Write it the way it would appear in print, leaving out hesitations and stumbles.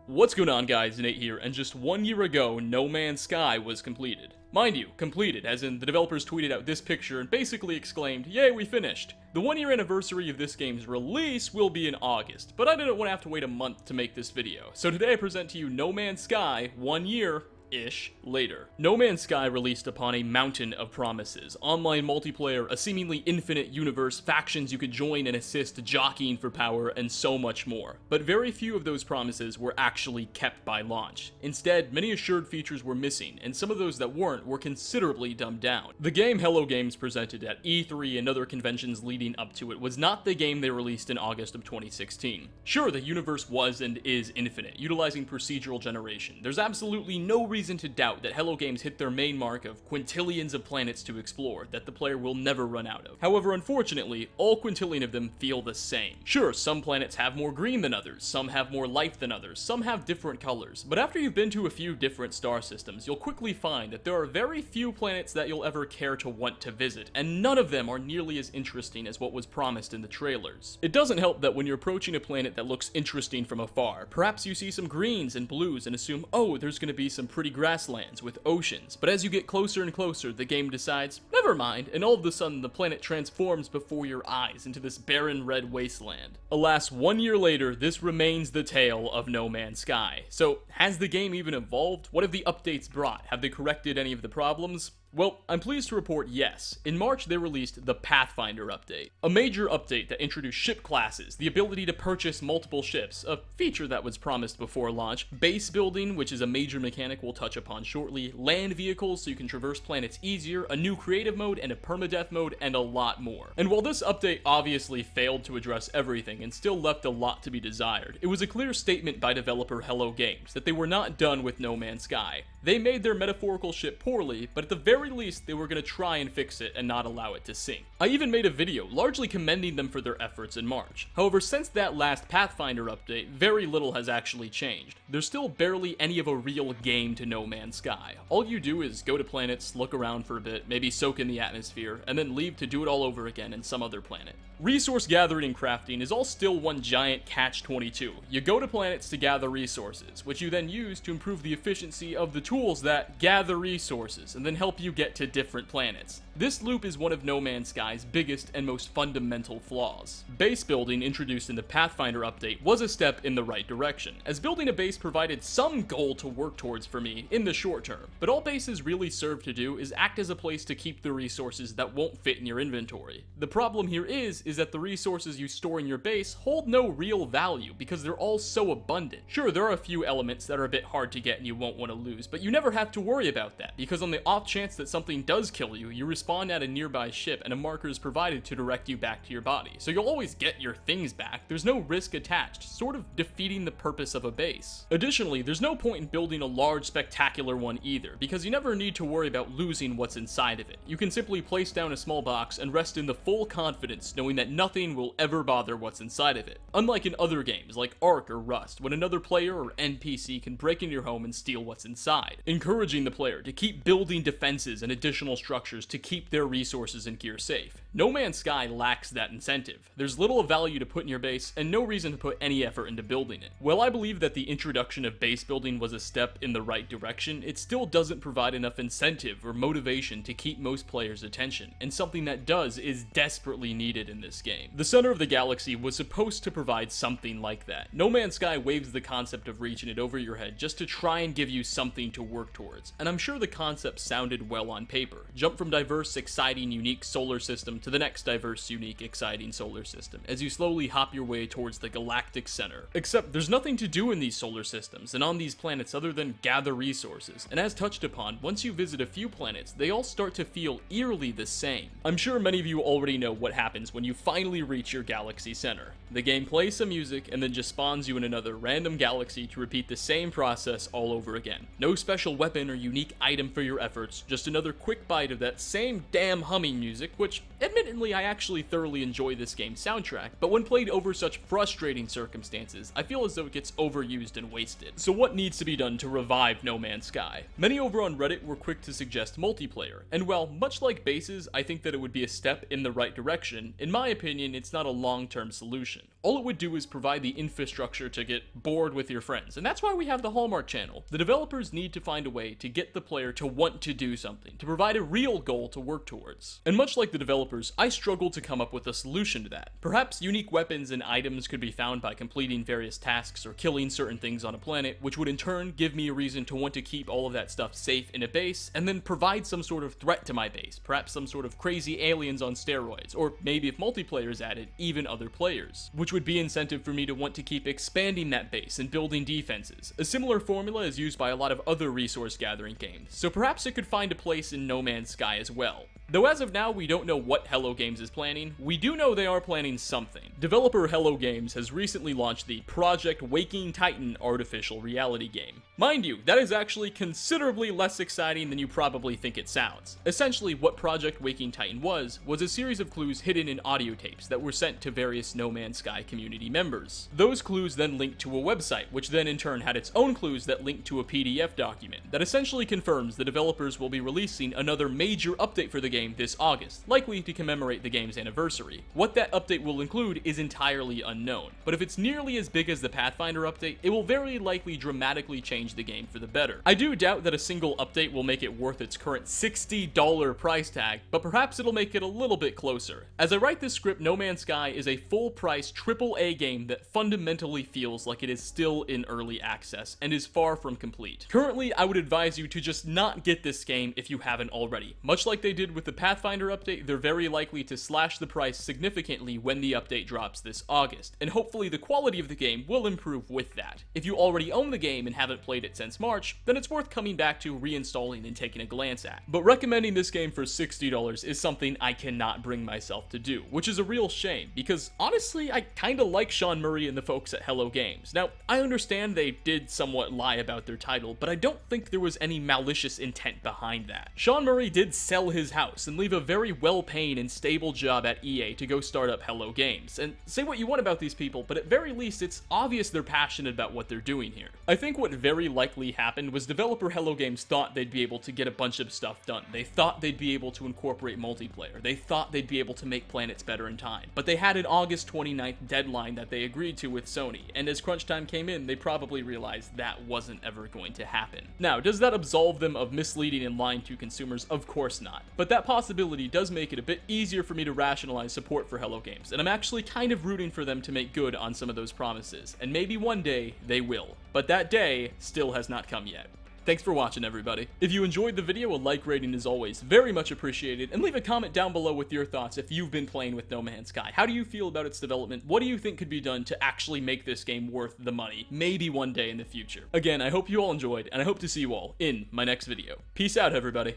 What's going on, guys? Nate here, and just 1 year ago, No Man's Sky was completed. Mind you, completed, as in the developers tweeted out this picture and basically exclaimed, "Yay, we finished." The 1 year anniversary of this game's release will be in August, but I didn't want to have to wait a month to make this video. So today I present to you No Man's Sky 1 year-ish later. No Man's Sky released upon a mountain of promises. Online multiplayer, a seemingly infinite universe, factions you could join and assist, jockeying for power, and so much more. But very few of those promises were actually kept by launch. Instead, many assured features were missing, and some of those that weren't were considerably dumbed down. The game Hello Games presented at E3 and other conventions leading up to it was not the game they released in August of 2016. Sure, the universe was and is infinite, utilizing procedural generation. There's absolutely no reason to doubt that Hello Games hit their main mark of quintillions of planets to explore that the player will never run out of. However, unfortunately, all quintillion of them feel the same. Sure, some planets have more green than others, some have more life than others, some have different colors, but after you've been to a few different star systems, you'll quickly find that there are very few planets that you'll ever care to want to visit, and none of them are nearly as interesting as what was promised in the trailers. It doesn't help that when you're approaching a planet that looks interesting from afar, perhaps you see some greens and blues and assume, oh, there's gonna be some pretty grasslands with oceans, but as you get closer and closer, the game decides, never mind, and all of a sudden the planet transforms before your eyes into this barren red wasteland. Alas, 1 year later, this remains the tale of No Man's Sky. So, has the game even evolved? What have the updates brought? Have they corrected any of the problems? Well, I'm pleased to report yes. In March, they released the Pathfinder update, a major update that introduced ship classes, the ability to purchase multiple ships, a feature that was promised before launch, base building, which is a major mechanic we'll touch upon shortly, land vehicles so you can traverse planets easier, a new creative mode and a permadeath mode, and a lot more. And while this update obviously failed to address everything and still left a lot to be desired, it was a clear statement by developer Hello Games that they were not done with No Man's Sky. They made their metaphorical ship poorly, but at the very least, they were going to try and fix it and not allow it to sink. I even made a video largely commending them for their efforts in March. However, since that last Pathfinder update, very little has actually changed. There's still barely any of a real game to No Man's Sky. All you do is go to planets, look around for a bit, maybe soak in the atmosphere, and then leave to do it all over again in some other planet. Resource gathering and crafting is all still one giant catch-22. You go to planets to gather resources, which you then use to improve the efficiency of the tools that gather resources and then help you get to different planets. This loop is one of No Man's Sky's biggest and most fundamental flaws. Base building introduced in the Pathfinder update was a step in the right direction, as building a base provided some goal to work towards for me in the short term, but all bases really serve to do is act as a place to keep the resources that won't fit in your inventory. The problem here is that the resources you store in your base hold no real value because they're all so abundant. Sure, there are a few elements that are a bit hard to get and you won't want to lose, but you never have to worry about that because on the off chance that something does kill you, you respawn at a nearby ship and a marker is provided to direct you back to your body. So you'll always get your things back. There's no risk attached, sort of defeating the purpose of a base. Additionally, there's no point in building a large spectacular one either because you never need to worry about losing what's inside of it. You can simply place down a small box and rest in the full confidence knowing that nothing will ever bother what's inside of it. Unlike in other games like Ark or Rust, when another player or NPC can break into your home and steal what's inside, encouraging the player to keep building defenses and additional structures to keep their resources and gear safe. No Man's Sky lacks that incentive. There's little value to put in your base and no reason to put any effort into building it. While I believe that the introduction of base building was a step in the right direction, it still doesn't provide enough incentive or motivation to keep most players' attention, and something that does is desperately needed in this game. The center of the galaxy was supposed to provide something like that. No Man's Sky waves the concept of reaching it over your head just to try and give you something to work towards, and I'm sure the concept sounded well on paper. Jump from diverse, exciting, unique solar system to the next diverse, unique, exciting solar system as you slowly hop your way towards the galactic center. Except there's nothing to do in these solar systems and on these planets other than gather resources, and as touched upon, once you visit a few planets, they all start to feel eerily the same. I'm sure many of you already know what happens when you finally reach your galaxy center. The game plays some music and then just spawns you in another random galaxy to repeat the same process all over again. No special weapon or unique item for your efforts, just another quick bite of that same damn humming music, which, admittedly, I actually thoroughly enjoy this game's soundtrack, but when played over such frustrating circumstances, I feel as though it gets overused and wasted. So what needs to be done to revive No Man's Sky? Many over on Reddit were quick to suggest multiplayer, and while much like bases, I think that it would be a step in the right direction, in my opinion, it's not a long-term solution. All it would do is provide the infrastructure to get bored with your friends, and that's why we have the Hallmark channel. The developers need to find a way to get the player to want to do something, to provide a real goal to work towards. And much like the developers, I struggle to come up with a solution to that. Perhaps unique weapons and items could be found by completing various tasks or killing certain things on a planet, which would in turn give me a reason to want to keep all of that stuff safe in a base, and then provide some sort of threat to my base, perhaps some sort of crazy aliens on steroids, or maybe if multiplayer is added, even other players, which would be incentive for me to want to keep expanding that base and building defenses. A similar formula is used by a lot of other resource gathering games, so perhaps it could find a place in No Man's Sky as well. Though as of now, we don't know what Hello Games is planning, we do know they are planning something. Developer Hello Games has recently launched the Project Waking Titan artificial reality game. Mind you, that is actually considerably less exciting than you probably think it sounds. Essentially, what Project Waking Titan was a series of clues hidden in audio tapes that were sent to various No Man's Sky community members. Those clues then linked to a website, which then in turn had its own clues that linked to a PDF document that essentially confirms the developers will be releasing another major update for the game this August, likely to commemorate the game's anniversary. What that update will include is entirely unknown, but if it's nearly as big as the Pathfinder update, it will very likely dramatically change the game for the better. I do doubt that a single update will make it worth its current $60 price tag, but perhaps it'll make it a little bit closer. As I write this script, No Man's Sky is a full-price AAA game that fundamentally feels like it is still in early access and is far from complete. Currently, I would advise you to just not get this game if you haven't already. Much like they did with the Pathfinder update, they're very likely to slash the price significantly when the update drops this August, and hopefully the quality of the game will improve with that. If you already own the game and haven't played it since March, then it's worth coming back to, reinstalling, and taking a glance at. But recommending this game for $60 is something I cannot bring myself to do, which is a real shame, because honestly, I kinda like Sean Murray and the folks at Hello Games. Now, I understand they did somewhat lie about their title, but I don't think there was any malicious intent behind that. Sean Murray did sell his house and leave a very well-paying and stable job at EA to go start up Hello Games. And say what you want about these people, but at very least, it's obvious they're passionate about what they're doing here. I think what very likely happened was developer Hello Games thought they'd be able to get a bunch of stuff done. They thought they'd be able to incorporate multiplayer. They thought they'd be able to make planets better in time. But they had an August 29th deadline that they agreed to with Sony, and as crunch time came in, they probably realized that wasn't ever going to happen. Now, does that absolve them of misleading and lying to consumers? Of course not. But that possibility does make it a bit easier for me to rationalize support for Hello Games, and I'm actually kind of rooting for them to make good on some of those promises, and maybe one day they will. But that day still has not come yet. Thanks for watching, everybody. If you enjoyed the video, a like rating is always very much appreciated, and leave a comment down below with your thoughts if you've been playing with No Man's Sky. How do you feel about its development? What do you think could be done to actually make this game worth the money, maybe one day in the future? Again, I hope you all enjoyed, and I hope to see you all in my next video. Peace out, everybody.